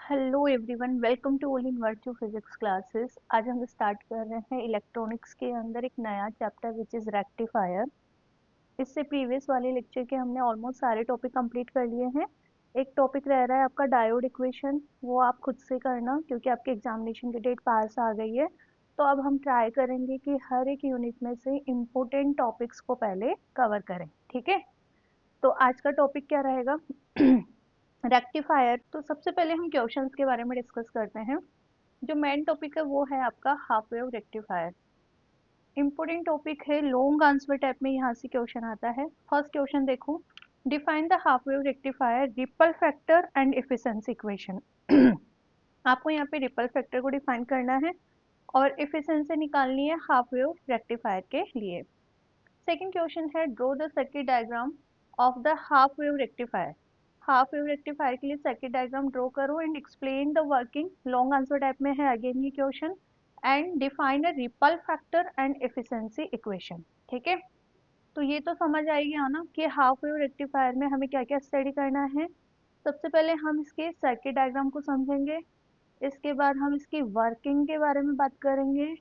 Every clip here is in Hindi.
Hello everyone, welcome to all in virtue physics classes. आज हम स्टार्ट कर रहे हैं इलेक्ट्रॉनिक्स के अंदर एक नया चैप्टर विच इज़ रेक्टिफायर। इससे प्रीवियस वाले लेक्चर के हमने ऑलमोस्ट सारे टॉपिक कंप्लीट कर लिए हैं। एक टॉपिक रह रहा है आपका डायोड इक्वेशन, वो आप खुद से करना क्योंकि आपके एग्जामिनेशन की डेट पास आ गई है। तो अब हम ट्राई करेंगे कि हर एक यूनिट में से इम्पोर्टेंट टॉपिक्स को पहले कवर करें, ठीक है। तो आज का टॉपिक क्या रहेगा? रेक्टिफायर। तो सबसे पहले हम क्वेश्चंस के बारे में डिस्कस करते हैं। जो मेन टॉपिक है वो है आपका half wave rectifier. Important topic है, लॉन्ग आंसर टाइप में यहाँ से क्वेश्चन आता है। फर्स्ट क्वेश्चन देखो, define the half wave rectifier ripple factor and efficiency equation. आपको यहाँ पे रिपल फैक्टर को डिफाइन करना है और एफिशिएंसी निकालनी है हाफ वेव रेक्टिफायर के लिए। सेकेंड क्वेश्चन है, draw the circuit diagram of the half wave rectifier. Half wave rectifier के लिए सर्किट डायग्राम ड्रॉ करो and explain the working. Long answer type में है अगेन ये question. And define a ripple factor and efficiency equation. ठीक है, तो ये तो समझ आएगी ना कि हाफ वेव रेक्टिफायर में हमें क्या क्या स्टडी करना है। सबसे पहले हम इसके सर्किट डायग्राम को समझेंगे, इसके बाद हम इसकी वर्किंग के बारे में बात करेंगे।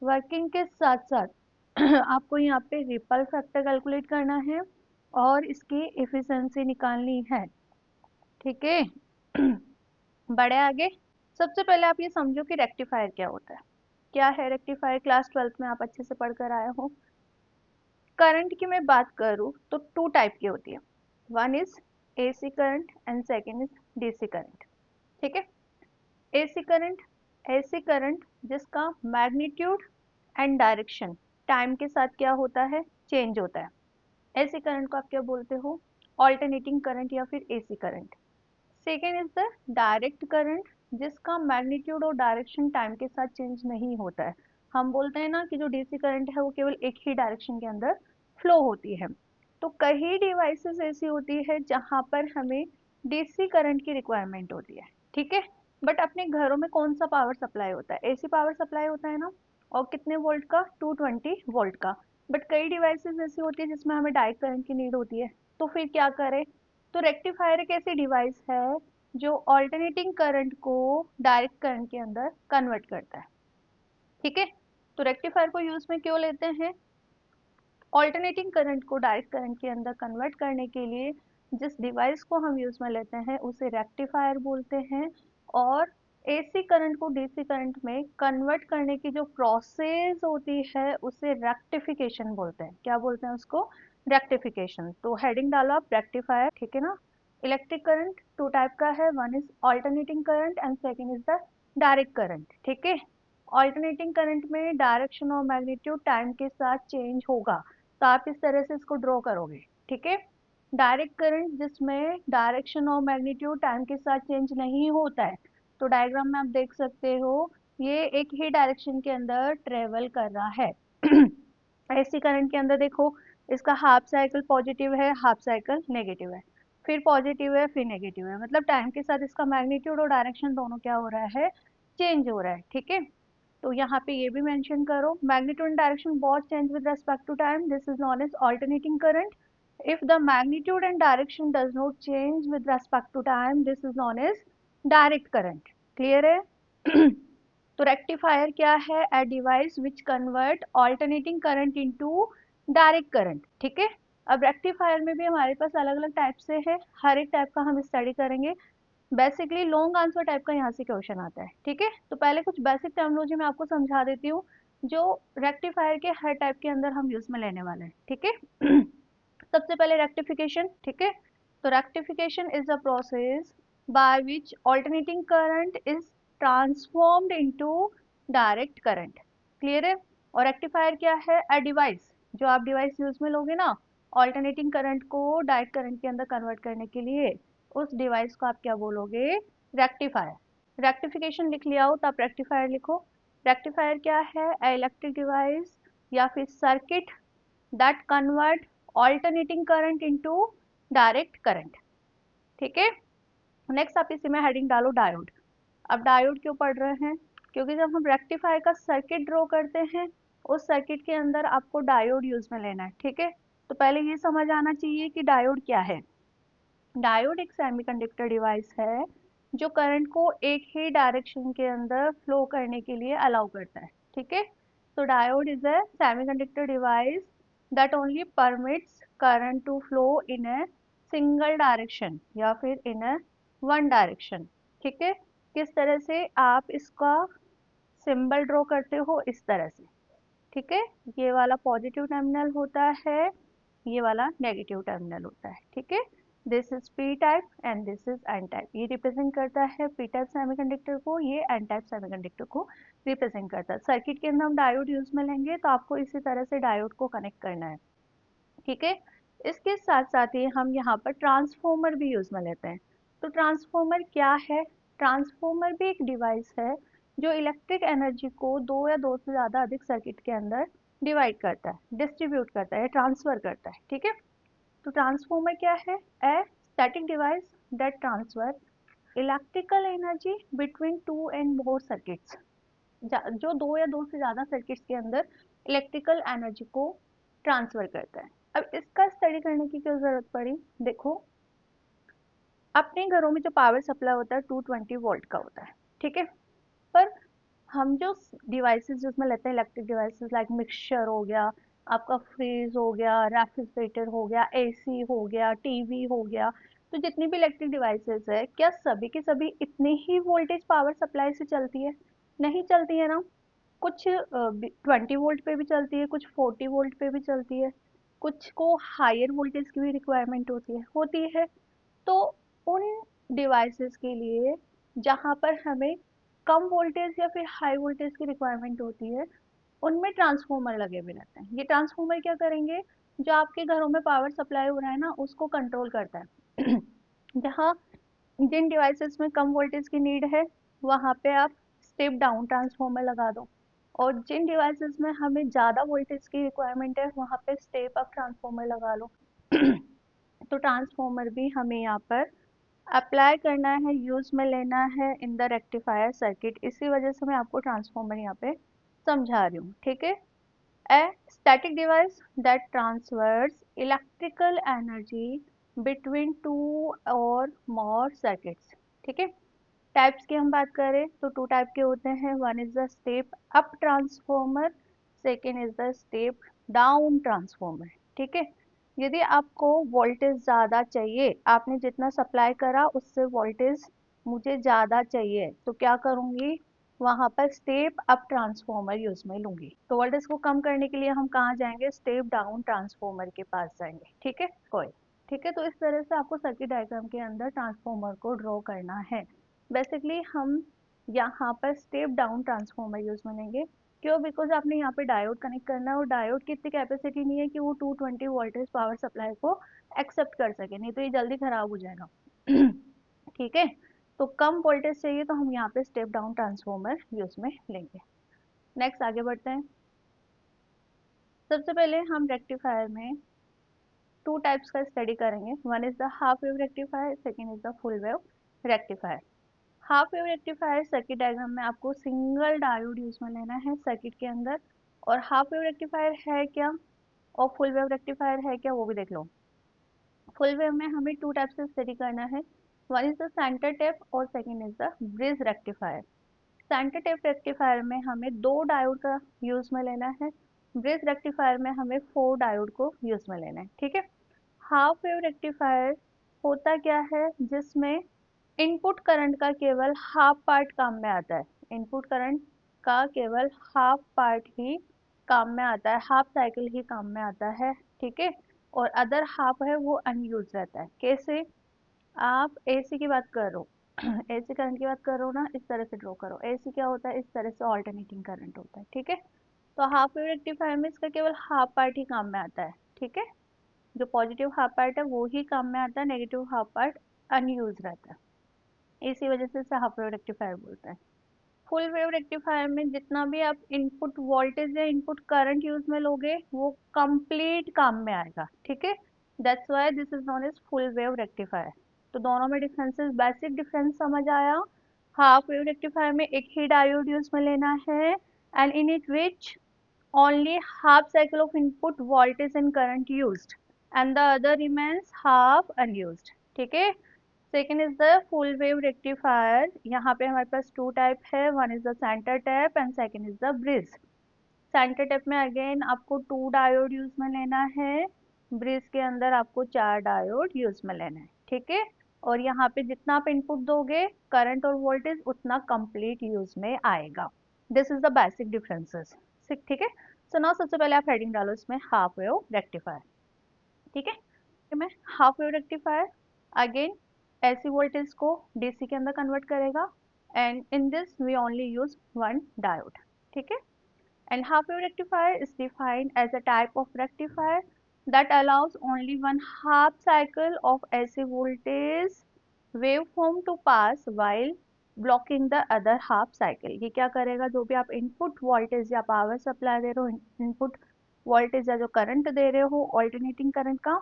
वर्किंग के साथ साथ आपको यहाँ पे रिपल फैक्टर कैलकुलेट करना है और इसकी एफिशिएंसी निकालनी है, ठीक है। बड़े आगे, सबसे पहले आप ये समझो कि रेक्टिफायर क्या होता है। क्या है रेक्टिफायर? क्लास 12th में आप अच्छे से पढ़कर आए हो। करंट की मैं बात करूँ तो टू टाइप की होती है, one is AC current and second is DC current, ठीक है। एसी करंट, ऐसी करंट जिसका मैग्नीट्यूड एंड डायरेक्शन टाइम के साथ क्या होता है, चेंज होता है। ऐसी करंट को आप क्या बोलते हो? ऑल्टरनेटिंग करंट या फिर AC current. Second is the direct current, जिसका मैग्नीट्यूड और डायरेक्शन टाइम के साथ चेंज नहीं होता है। हम बोलते हैं ना कि जो डीसी करंट है वो केवल एक ही डायरेक्शन के अंदर फ्लो होती है। तो कई डिवाइसेस ऐसी होती है जहां पर हमें डीसी करंट की रिक्वायरमेंट होती है, ठीक है। बट अपने घरों में कौन सा पावर सप्लाई होता है? एसी पावर सप्लाई होता है ना, और कितने वोल्ट का? 220 वोल्ट का। बट कई डिवाइसेस ऐसी होती है जिसमें हमें डायरेक्ट करंट की नीड होती है। तो फिर क्या करें? तो रेक्टिफायर एक ऐसी डिवाइस है जो ऑल्टरनेटिंग करंट को डायरेक्ट करंट के अंदर कन्वर्ट करता है, ठीक है। तो रेक्टिफायर को यूज में क्यों लेते हैं? ऑल्टरनेटिंग करंट को डायरेक्ट करंट के अंदर कन्वर्ट करने के लिए जिस डिवाइस को हम यूज में लेते हैं उसे रेक्टिफायर बोलते हैं। और एसी करंट को डीसी करंट में कन्वर्ट करने की जो प्रोसेस होती है उसे रेक्टिफिकेशन बोलते हैं। क्या बोलते हैं उसको? रेक्टिफिकेशन। तो हेडिंग डालो आप रेक्टिफायर, ठीक है ना। इलेक्ट्रिक करंट टू टाइप का है, one is alternating current and second is the direct current, ठीक है। ऑल्टरनेटिंग करंट में डायरेक्शन और मैग्नीट्यूड टाइम के साथ चेंज होगा, तो आप इस तरह से इसको ड्रॉ करोगे, ठीक है। डायरेक्ट करंट जिसमें डायरेक्शन और मैग्नीट्यूड टाइम के साथ चेंज नहीं होता है, तो डायग्राम में आप देख सकते हो ये एक ही डायरेक्शन के अंदर ट्रेवल कर रहा है। ऐसी करंट के अंदर देखो, इसका हाफ साइकिल पॉजिटिव है, हाफ साइकिल नेगेटिव है, फिर पॉजिटिव है, फिर नेगेटिव है। मतलब टाइम के साथ इसका मैग्नीट्यूड और डायरेक्शन दोनों क्या हो रहा है? चेंज हो रहा है, ठीक है। तो यहाँ पे ये भी मेंशन करो, magnitude and direction both change with respect to time, this is known as alternating current. if the magnitude and direction does not change with respect to time, this is known as direct current। Clear है? तो रेक्टिफायर क्या है? a device which convert alternating current into direct current, ठीक है। अब रेक्टिफायर में भी हमारे पास अलग अलग टाइप से है, हर एक टाइप का हम स्टडी करेंगे। बेसिकली लॉन्ग आंसर टाइप का यहाँ से क्वेश्चन आता है, ठीक है। तो पहले कुछ बेसिक टर्मिनोलॉजी मैं आपको समझा देती हूँ जो रेक्टिफायर के हर टाइप के अंदर हम यूज में लेने वाले हैं, ठीक है। सबसे पहले रेक्टिफिकेशन, ठीक है। तो rectification is a process by which alternating current is transformed into direct current. Clear है? और रेक्टिफायर क्या है? अ डिवाइस, जो आप डिवाइस यूज में लोगे ना ऑल्टरनेटिंग करंट को डायरेक्ट करंट के अंदर कन्वर्ट करने के लिए, उस डिवाइस को आप क्या बोलोगे? रेक्टिफायर। रेक्टिफिकेशन लिख लिया हो तो आप रेक्टिफायर लिखो। रेक्टिफायर क्या है? इलेक्ट्रिक डिवाइस या फिर circuit that convert alternating current into direct current, ठीक है। नेक्स्ट आप इसी में हेडिंग डालो डायोड। अब डायोड क्यों पढ़ रहे हैं? क्योंकि जब हम रेक्टिफायर का सर्किट ड्रॉ करते हैं उस सर्किट के अंदर आपको डायोड यूज में लेना है, ठीक है। तो पहले ये समझ आना चाहिए कि डायोड क्या है। डायोड एक सेमीकंडक्टर डिवाइस है जो करंट को एक ही डायरेक्शन के अंदर फ्लो करने के लिए अलाउ करता है, ठीक है। तो diode is a semiconductor device that only permits current to flow in a single direction या फिर इन अ वन डायरेक्शन, ठीक है। किस तरह से आप इसका सिंबल ड्रॉ करते हो, इस तरह से, ठीक है। ये वाला पॉजिटिव टर्मिनल होता है, ये वाला नेगेटिव टर्मिनल होता है, ठीक है। This is P type and this is an type. ये रिप्रेजेंट करता है पी टाइप सेमीकंडक्टर को, ये एन टाइप सेमीकंडक्टर को रिप्रेजेंट करता है। सर्किट के अंदर हम डायोड यूज में लेंगे तो आपको इसी तरह से डायोड को कनेक्ट करना है, ठीक है। इसके साथ साथ ही हम यहाँ पर ट्रांसफॉर्मर भी यूज में लेते हैं। तो ट्रांसफॉर्मर क्या है? ट्रांसफॉर्मर भी एक डिवाइस है जो इलेक्ट्रिक एनर्जी को दो या दो से ज़्यादा अधिक सर्किट के अंदर डिवाइड करता है, डिस्ट्रीब्यूट करता है, ट्रांसफर करता है, ठीक है। तो ट्रांसफॉर्मर क्या है? A static device that transfer electrical energy between to and more circuits, जो दो या दो से ज़्यादा सर्किट्स के अंदर इलेक्ट्रिकल एनर्जी को ट्रांसफर करता है। अब इसका स्टडी करने की क्यों ज़रूरत पड़ी? देखो, अपने घरों में जो पावर सप्लाई होता है 220 वोल्ट का होता है, ठीक है। पर हम जो डिवाइसेस जिसमें लेते हैं इलेक्ट्रिक डिवाइसेस लाइक मिक्सचर हो गया, आपका फ्रीज हो गया, रेफ्रिजरेटर हो गया, एसी हो गया, टीवी हो गया, तो जितनी भी इलेक्ट्रिक डिवाइसेस है, क्या सभी की सभी इतने ही वोल्टेज पावर सप्लाई से चलती है? नहीं चलती है ना। कुछ 20 वोल्ट पे भी चलती है, कुछ 40 वोल्ट पे भी चलती है, कुछ को हायर वोल्टेज की भी रिक्वायरमेंट होती है। तो उन डिवाइसेस के लिए जहाँ पर हमें कम वोल्टेज या फिर हाई वोल्टेज की रिक्वायरमेंट होती है, उनमें ट्रांसफॉर्मर लगे हुए रहते हैं। ये ट्रांसफॉर्मर क्या करेंगे? जो आपके घरों में पावर सप्लाई हो रहा है ना, उसको कंट्रोल करता है। जहाँ जिन डिवाइसेस में कम वोल्टेज की नीड है, वहाँ पे आप स्टेप डाउन ट्रांसफॉर्मर लगा दो, और जिन डिवाइसेस में हमें ज़्यादा वोल्टेज की रिक्वायरमेंट है, वहाँ पे स्टेप अप ट्रांसफॉर्मर लगा लो। तो ट्रांसफॉर्मर भी हमें यहाँ पर अप्लाई करना है, यूज में लेना है इन द रेक्टिफायर सर्किट। इसी वजह से मैं आपको ट्रांसफॉर्मर यहाँ पे समझा रही हूँ, ठीक है। A static device that transfers electrical energy between two और मोर सर्किट्स, ठीक है। टाइप्स की हम बात करें तो टू टाइप के होते हैं। One is the step up transformer, second is the step down transformer, ठीक है। यदि आपको वोल्टेज ज़्यादा चाहिए, आपने जितना सप्लाई करा उससे वोल्टेज मुझे ज़्यादा चाहिए, तो क्या करूँगी? वहाँ पर स्टेप अप ट्रांसफॉर्मर यूज में लूंगी। तो वोल्टेज को कम करने के लिए हम कहाँ जाएंगे? स्टेप डाउन ट्रांसफॉर्मर के पास जाएंगे, ठीक है। कोई, ठीक है। तो इस तरह से आपको सर्किट डायग्राम के अंदर ट्रांसफॉर्मर को ड्रॉ करना है। बेसिकली हम यहाँ पर स्टेप डाउन ट्रांसफॉर्मर यूज में लेंगे। क्यों? बिकॉज आपने यहाँ पे डायोड कनेक्ट करना है, और डायोड की इतनी कैपेसिटी नहीं है कि वो 220 वोल्टेज पावर सप्लाई को एक्सेप्ट कर सके, नहीं तो ये जल्दी खराब हो जाएगा। ठीक है। तो कम वोल्टेज चाहिए तो हम यहाँ पे स्टेप डाउन ट्रांसफॉर्मर यूज में लेंगे। नेक्स्ट आगे बढ़ते हैं। सबसे पहले हम रेक्टिफायर में टू टाइप्स का स्टडी करेंगे। One is the half wave rectifier, second is the full wave rectifier. Half wave rectifier circuit diagram में आपको सिंगल डायोड यूज में लेना है सर्किट के अंदर। और हाफ वेव रेक्टिफायर है क्या और फुल वेव रेक्टिफायर है क्या, वो भी देख लो। फुल वेव में हमें टू टाइप से स्टडी करना है। One is the centre tap और second is the bridge rectifier. Centre tap rectifier में हमें दो डायोड का यूज में लेना है। ब्रिज रेक्टिफायर में हमें 4 डायोड को यूज में लेना है, ठीक है। हाफ वेव रेक्टिफायर होता क्या है? जिसमें इनपुट करंट का केवल हाफ पार्ट काम में आता है। इनपुट करंट का केवल हाफ पार्ट ही काम में आता है, हाफ साइकिल ही काम में आता है, ठीक है। और अदर हाफ है वो अनयूज रहता है। कैसे? आप एसी की बात कर रहे हो, एसी करंट की बात कर रहे हो ना, इस तरह से ड्रॉ करो। एसी क्या होता है? इस तरह से ऑल्टरनेटिंग करंट होता है, ठीक है। तो हाफ वेव रेक्टिफायर में इसका केवल हाफ पार्ट ही काम में आता है, ठीक है। जो पॉजिटिव हाफ पार्ट है वो ही काम में आता है, नेगेटिव हाफ पार्ट अनयूज रहता है। इसी वजह से इसे हाफ वेव रेक्टिफायर बोलते हैं। फुल वेव रेक्टिफायर में जितना भी आप इनपुट वोल्टेज या इनपुट करंट यूज में लोगे वो कंप्लीट काम में आएगा, ठीक है। That's why this is known as full wave rectifier. तो दोनों में डिफरेंसेस, बेसिक डिफरेंस समझ आया। हाफ वेव रेक्टिफायर में एक ही डायोड यूज में लेना है, and in it which only half cycle of input voltage and current used and the other remains half unused, ठीक है। Second is the full wave rectifier. यहाँ पे हमारे पास टू टाइप है, one is the centre tap and second is the bridge. Centre tap में अगेन आपको 2 डायोड यूज में लेना है, ब्रिज के अंदर आपको 4 डायोड यूज में लेना है, ठीक है। और यहाँ पे जितना आप इनपुट दोगे करंट और वोल्टेज उतना कंप्लीट यूज में आएगा। This is the basic differences, ठीक है। सो नाउ सबसे पहले आप हेडिंग डालो इसमें हाफ वेव रेक्टिफायर, ठीक है। मैं half wave rectifier again AC voltage को डीसी के अंदर कन्वर्ट करेगा and in this we only use one diode, ठीक है। And half wave rectifier is defined as a type of rectifier that allows only one half cycle of AC voltage waveform to pass while blocking the other half cycle। ये क्या करेगा, जो भी आप इनपुट वोल्टेज या पावर सप्लाई दे रहे हो, इनपुट वोल्टेज या जो करंट दे रहे हो ऑल्टरनेटिंग करंट का,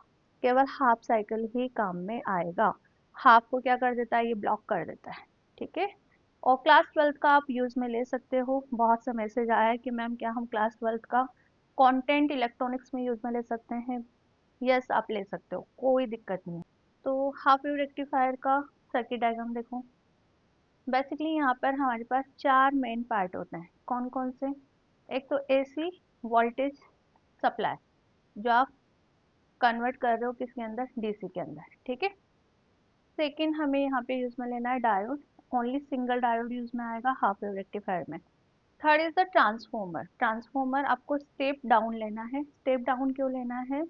केवल हाफ साइकिल ही काम में आएगा। हाफ को क्या कर देता है, ये ब्लॉक कर देता है, ठीक है। और क्लास 12th का आप यूज में ले सकते हो। बहुत सा मैसेज आया है कि मैम क्या हम क्लास 12th का कंटेंट इलेक्ट्रॉनिक्स में यूज में ले सकते हैं। यस, आप ले सकते हो, कोई दिक्कत नहीं है। तो हाफ वेव रेक्टिफायर का सर्किट डायग्राम देखो। बेसिकली यहाँ पर हमारे पास 4 मेन पार्ट होते हैं। कौन कौन से? एक तो एसी वोल्टेज सप्लाई, जो आप कन्वर्ट कर रहे हो किसके अंदर, डीसी के अंदर, ठीक है। सेकेंड हमें यहाँ पे यूज में लेना है diode, only single diode use में आएगा हाफ वेव रेक्टिफायर में। Third is the transformer. Transformer आपको स्टेप डाउन लेना है। स्टेप डाउन क्यों लेना है,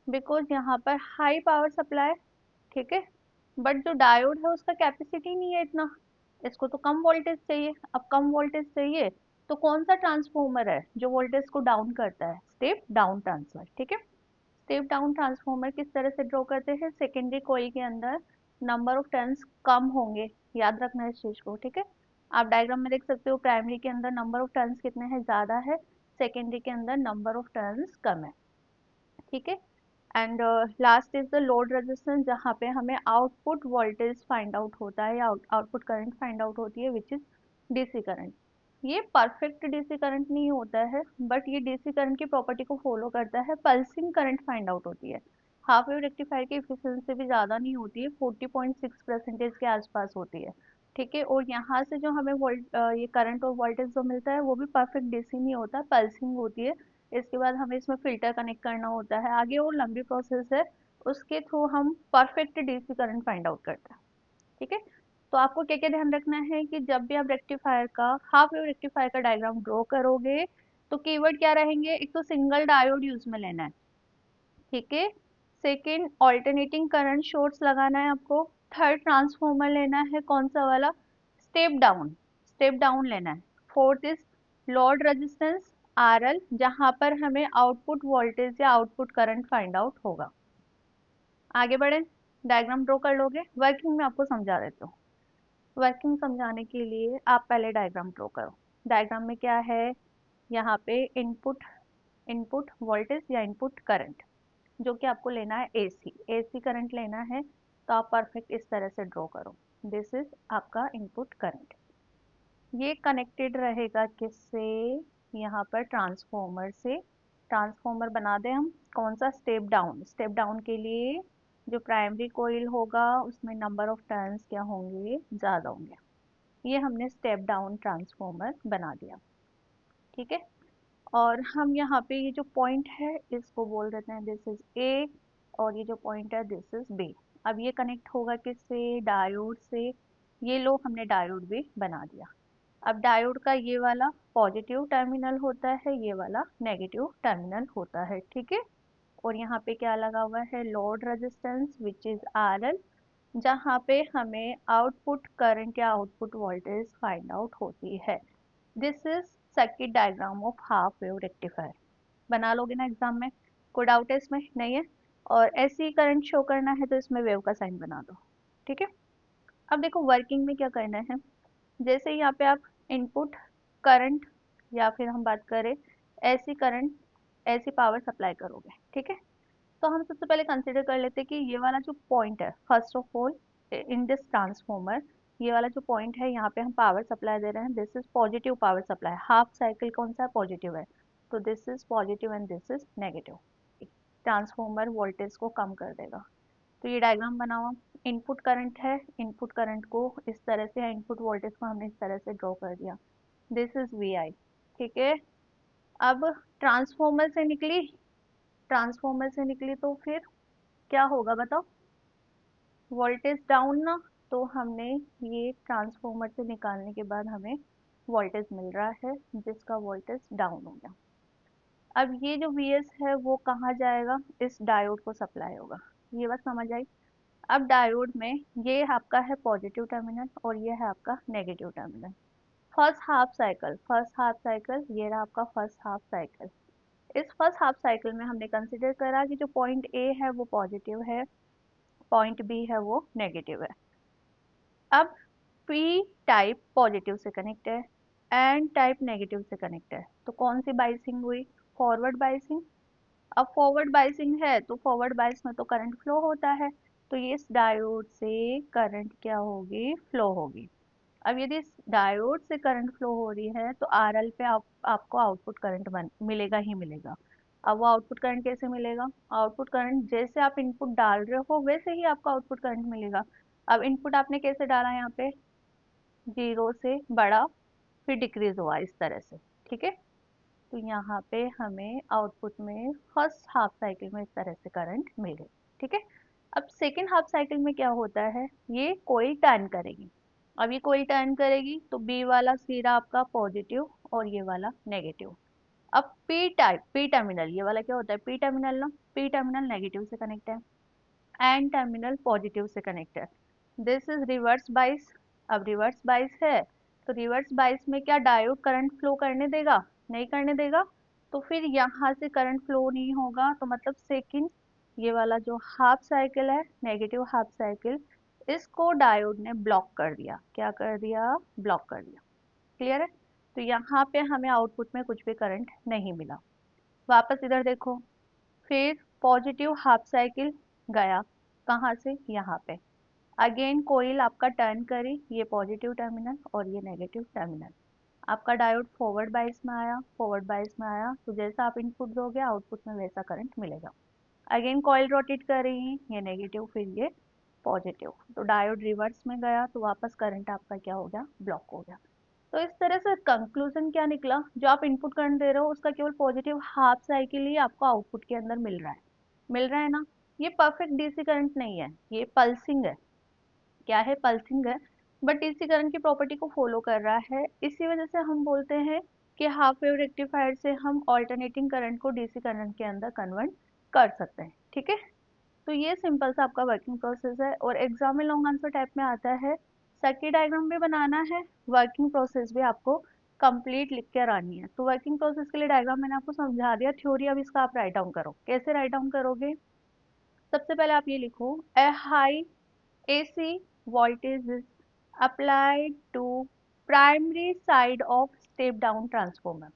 बिकॉज यहाँ पर हाई पावर सप्लाई, ठीक है, बट जो डायोड है उसका कैपेसिटी नहीं है इतना, इसको तो कम वोल्टेज चाहिए। अब कम वोल्टेज चाहिए तो कौन सा ट्रांसफॉर्मर है जो वोल्टेज को डाउन करता है, स्टेप डाउन ट्रांसफर, ठीक है। स्टेप डाउन ट्रांसफॉर्मर किस तरह से ड्रॉ करते हैं, सेकेंडरी कॉइल के अंदर नंबर ऑफ टर्न्स कम होंगे, याद रखना इस चीज को, ठीक है। आप डायग्राम में देख सकते हो प्राइमरी के अंदर नंबर ऑफ टर्न्स कितने हैं, ज्यादा है, सेकेंडरी के अंदर नंबर ऑफ टर्न्स कम है, ठीक है। And last is the load resistance, जहाँ पे हमें आउटपुट वोल्टेज फाइंड आउट होता है या आउटपुट करंट फाइंड आउट होती है, विच इज डीसी करंट। ये परफेक्ट डीसी करंट नहीं होता है, बट ये डीसी करंट की प्रॉपर्टी को फॉलो करता है, पल्सिंग करंट फाइंड आउट होती है। हाफ वेव रेक्टिफायर की एफिशिएंसी भी ज़्यादा नहीं होती है, 40.6% के आसपास होती है, ठीक है। और यहाँ से जो हमें ये करंट और वोल्टेज जो मिलता है वो भी परफेक्ट डीसी नहीं होता, पल्सिंग होती है। इसके बाद हमें इसमें फिल्टर कनेक्ट करना होता है, आगे और लंबी प्रोसेस है, उसके थ्रू हम perfect DC current find out करते हैं, ठीक है। तो आपको क्या क्या ध्यान रखना है कि जब भी आप रेक्टिफायर का, हाफ वेव रेक्टिफायर का डायग्राम ड्रॉ करोगे तो कीवर्ड क्या रहेंगे, एक तो सिंगल डायोड यूज में लेना है, ठीक है। सेकेंड ऑल्टरनेटिंग करंट सोर्स लगाना है आपको। थर्ड ट्रांसफॉर्मर लेना है, कौन सा वाला, स्टेप डाउन, स्टेप डाउन लेना है। Fourth is load resistance RL, जहां पर हमें आउटपुट वोल्टेज या आउटपुट करंट फाइंड आउट होगा। आगे बढ़े, डायग्राम ड्रॉ कर लोगे, वर्किंग में आपको समझा देता हूँ। वर्किंग समझाने के लिए आप पहले डायग्राम ड्रॉ करो। डायग्राम में क्या है, यहाँ पे इनपुट, इनपुट वोल्टेज या इनपुट करंट, जो कि आपको लेना है एसी, एसी करंट लेना है, तो आप परफेक्ट इस तरह से ड्रॉ करो। दिस इज आपका इनपुट करंट, ये कनेक्टेड रहेगा किससे, यहाँ पर ट्रांसफॉर्मर से। ट्रांसफॉर्मर बना दें हम, कौन सा, स्टेप डाउन। स्टेप डाउन के लिए जो प्राइमरी कोइल होगा उसमें नंबर ऑफ टर्न्स क्या होंगे, ज़्यादा होंगे। ये हमने स्टेप डाउन ट्रांसफॉर्मर बना दिया, ठीक है। और हम यहाँ पे ये जो पॉइंट है इसको बोल देते हैं दिस इज ए, और ये जो पॉइंट है दिस इज बी। अब ये कनेक्ट होगा किससे, डायोड से। ये लो हमने डायोड भी बना दिया। अब डायोड का ये वाला पॉजिटिव टर्मिनल होता है, ये वाला नेगेटिव टर्मिनल होता है, ठीक है। और यहाँ पे क्या लगा हुआ है, load resistance which is R L, जहाँ पे हमें आउटपुट करंट या आउटपुट वोल्टेज फाइंड आउट होती है। This is circuit diagram of half wave rectifier. बना लोगे ना एग्जाम में, कोई डाउट है इसमें, नहीं है। और ऐसे ही करंट शो करना है तो इसमें वेव का साइन बना दो, ठीक है। अब देखो वर्किंग में क्या करना है, जैसे यहाँ पे आप इनपुट करंट या फिर हम बात करें ऐसी करंट, ऐसी पावर सप्लाई करोगे, ठीक है। तो हम सबसे पहले कंसिडर कर लेते हैं कि ये वाला जो पॉइंट है, first of all in this transformer, ये वाला जो पॉइंट है यहाँ पे हम पावर सप्लाई दे रहे हैं, this is positive power supply. Half cycle कौन सा है, पॉजिटिव है, तो this is positive and this is negative. Transformer voltage को कम कर देगा। तो ये डायग्राम बना हुआ इनपुट करंट है, इनपुट करंट को इस तरह से, इनपुट वोल्टेज को हमने इस तरह से ड्रॉ कर दिया, दिस इज वी आई। ठीक है, अब ट्रांसफॉर्मर से निकली, ट्रांसफॉर्मर से निकली तो फिर क्या होगा बताओ, वोल्टेज डाउन ना, तो हमने ये ट्रांसफॉर्मर से निकालने के बाद हमें वोल्टेज मिल रहा है जिसका वोल्टेज डाउन हो गया। अब ये जो Vs है वो कहाँ जाएगा, इस डायोड को सप्लाई होगा। ये बात समझ आई। अब डायोड में ये आपका है पॉजिटिव टर्मिनल और ये है आपका negative terminal. First half cycle, first half cycle, ये रहा आपका फर्स्ट हाफ साइकिल। इस फर्स्ट हाफ साइकिल में हमने कंसिडर करा कि जो पॉइंट ए है वो पॉजिटिव है, पॉइंट बी है वो नेगेटिव है। अब पी टाइप पॉजिटिव से कनेक्ट है, एन टाइप नेगेटिव से कनेक्ट है, तो कौन सी बाइसिंग हुई, फॉरवर्ड बाइसिंग। अब फॉरवर्ड बाइसिंग है तो फॉरवर्ड बाइस में तो करंट फ्लो होता है, तो ये इस डायोड से करंट क्या होगी, फ्लो होगी। अब यदि इस डायोड से करंट फ्लो हो रही है तो आरएल पे आपको आउटपुट करंट मिलेगा ही मिलेगा। अब वो आउटपुट करंट कैसे मिलेगा, आउटपुट करंट जैसे आप इनपुट डाल रहे हो वैसे ही आपको आउटपुट करंट मिलेगा। अब इनपुट आपने कैसे डाला, यहाँ पे जीरो से बड़ा फिर डिक्रीज हुआ इस तरह से। ठीक है, तो यहाँ पे हमें आउटपुट में फर्स्ट हाफ साइकिल में इस तरह से करंट मिल गई। ठीक है, अब सेकेंड हाफ साइकिल में क्या होता है, ये कोई टर्न करेगी। अब ये कोई टर्न करेगी तो बी वाला सिरा आपका पॉजिटिव और ये वाला नेगेटिव। अब पी टाइप, पी टर्मिनल, ये वाला क्या होता है पी टर्मिनल ना, पी टर्मिनल नेगेटिव से कनेक्ट है, एन टर्मिनल पॉजिटिव से कनेक्ट है, दिस इज रिवर्स बाइस। अब रिवर्स बाइस है तो रिवर्स बाइस में क्या डायोड करंट फ्लो करने देगा, नहीं करने देगा, तो फिर यहाँ से करंट फ्लो नहीं होगा, तो मतलब सेकंड ये वाला जो हाफ साइकिल है नेगेटिव हाफ साइकिल, इसको डायोड ने ब्लॉक कर दिया, क्या कर दिया, ब्लॉक कर दिया। क्लियर है, तो यहाँ पे हमें आउटपुट में कुछ भी करंट नहीं मिला। वापस इधर देखो, फिर पॉजिटिव हाफ साइकिल गया, कहाँ से, यहाँ पे अगेन कोईल आपका टर्न करी, ये पॉजिटिव टर्मिनल और ये नेगेटिव टर्मिनल। आपका डायोड फॉरवर्ड बाइस में आया, फॉरवर्ड बाइस में आया तो जैसा आप इनपुट दोगे आउटपुट में वैसा करंट मिलेगा। अगेन कॉइल रोटेट कर रही है, ये नेगेटिव फिर ये पॉजिटिव, तो डायोड रिवर्स में गया तो वापस करंट आपका क्या हो गया, ब्लॉक हो गया। तो इस तरह से कंक्लूजन क्या निकला, जो आप इनपुट करंट दे रहे हो उसका केवल पॉजिटिव हाफ साइकिल ही आपको आउटपुट के अंदर मिल रहा है, मिल रहा है ना। ये परफेक्ट डीसी करंट नहीं है, ये पल्सिंग है, क्या है, पल्सिंग है, बट डीसी करंट की प्रॉपर्टी को फॉलो कर रहा है। इसी वजह से हम बोलते हैं कि हाफ वेव रेक्टिफायर से हम ऑल्टरनेटिंग करंट को डीसी करंट के अंदर कन्वर्ट कर सकते हैं। ठीक है, तो ये सिंपल सा आपका वर्किंग प्रोसेस है और एग्जाम में लॉन्ग आंसर टाइप में आता है, सर्किट डायग्राम भी बनाना है, वर्किंग प्रोसेस भी आपको कंप्लीट लिख कर आनी है। तो वर्किंग प्रोसेस के लिए डायग्राम मैंने आपको समझा दिया, थ्योरी अब इसका आप राइट डाउन करो। कैसे राइट डाउन करोगे, सबसे पहले आप ये लिखो, ए high AC voltage is applied to primary side of step down transformer.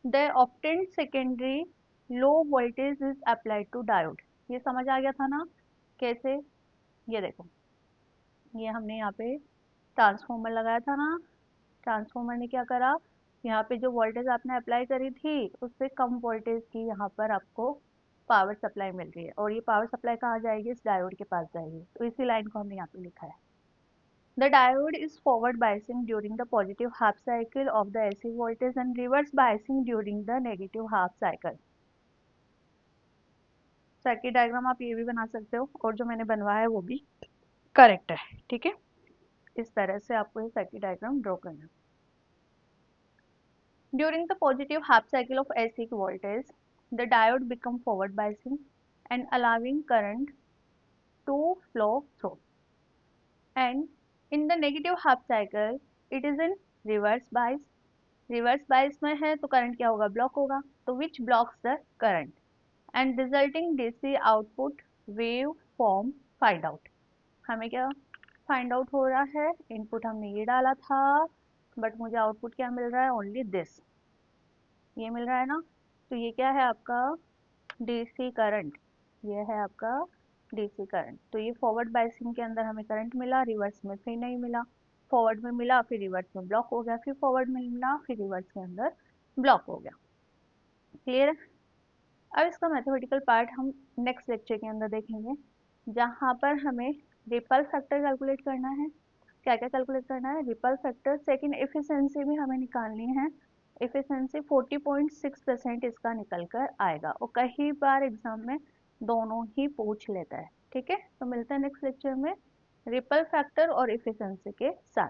The obtained secondary low voltage is applied to diode. ये समझ आ गया था ना, कैसे, ये देखो, ये हमने यहाँ पे ट्रांसफॉर्मर लगाया था ना, ट्रांसफॉर्मर ने क्या करा, यहाँ पे जो वोल्टेज आपने अप्लाई करी थी उससे कम वोल्टेज की यहाँ पर आपको पावर सप्लाई मिल रही है, और ये पावर सप्लाई कहाँ जाएगी, इस डायोड के पास जाएगी, तो इसी लाइन को हमने यहाँ पे लिखा है। The diode is forward biasing during the positive half cycle of the AC voltage and reverse biasing during the negative half cycle. Circuit diagram आप ये भी बना सकते हो और जो मैंने बनवाया है वो भी करेक्ट है। ठीक है, इस तरह से आपको ये सर्किट डायग्राम ड्रॉ करना है। During the positive half cycle of AC voltage, the diode become forward biasing and allowing current to flow through. And in the negative half cycle, it is in reverse bias. Reverse bias में है तो करंट क्या होगा, ब्लॉक होगा, तो which blocks the current and resulting DC output waveform find out. हमें क्या फाइंड आउट हो रहा है, इनपुट हमने ये डाला था बट मुझे आउटपुट क्या मिल रहा है, ओनली दिस, ये मिल रहा है ना, तो ये क्या है आपका डीसी करंट, ये है आपका डीसी करंट। तो ये फॉरवर्ड बायसिंग के अंदर हमें करंट मिला, रिवर्स में फिर नहीं मिला, फॉरवर्ड में मिला फिर रिवर्स में ब्लॉक हो गया, फिर फॉरवर्ड में मिला फिर रिवर्स के अंदर ब्लॉक हो गया। क्लियर है, अब इसका मैथमेटिकल पार्ट हम नेक्स्ट लेक्चर के अंदर देखेंगे। जहाँ पर हमें रिपल फैक्टर कैलकुलेट करना है। क्या क्या कैलकुलेट करना है? रिपल फैक्टर, सेकंड एफिशिएंसी भी हमें निकालनी है। एफिशिएंसी 40.6% इसका निकल कर आएगा, और कई बार एग्जाम में दोनों ही पूछ लेता है। ठीक है, तो मिलते हैं नेक्स्ट लेक्चर में रिपल फैक्टर और एफिशिएंसी के साथ।